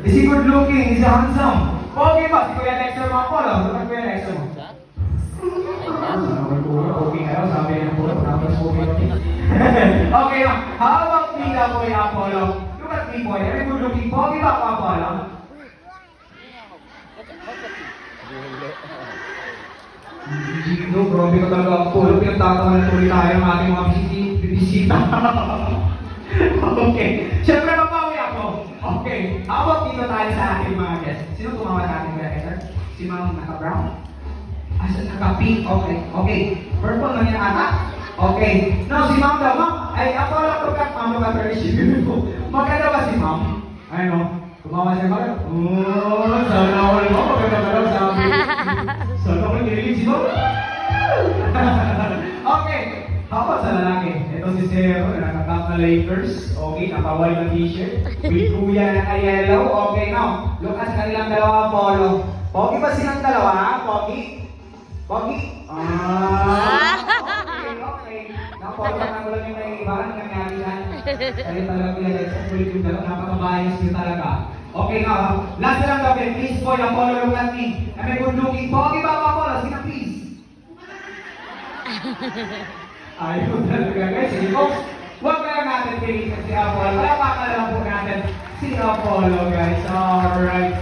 Is he good looking? Is he handsome? Okay ba? Si Kuya Dexter mga polo. Ano Kuya Dexter mo? Okay nga daw, sabi niya po. Okay na. How about me na Kuya Apollo? Look at me boy. Are you good looking? Okay ba Kuya Apollo? Gino, grabe ka talaga Apollo. Pinagtatawanan tuloy tayo ng ating mga bisita. Okay. Siyempre mapawi ako. Okay. How about dito tayo sa ating mga guests? Sino tumawa sa ating mga guests? Si Ma'am naka-brown? Naka-pink? Okay. Okay. Purple na niya ata? Okay. No, si Ma'am daw. Ma'am, ay ako lang ito kat Ma'am naka-tradition ko. Maganda ba si Ma'am? Ano? Tumawa siya ba? Oh, sana all mo. Maganda ba daw sabi? Sana all nililig si Ma'am? Okay. How about sa lalaki? Ito si Zero, nakakap na Lakers. Okay, naka-white na t-shirt. With kuya naka-yellow. Okay, now, look at kanilang dalawa polo. Pogi ba silang dalawa? Pogi? Pogi? Okay, okay. Napolo na ko lang yung naiibaran ng nangyari yan. Kaya talaga pinag sa kulit yung dalawa. Napaka-bias nyo talaga. Okay, now, last na lang gawin. Please, boy, Apollo, look at me. And may good looking. Pogi ba, Apollo? Sina, please. Ayun talaga guys. Sige po, huwag na lang natin pilitin si Apollo. Wala pa ka lang po natin si Apollo guys. Alright.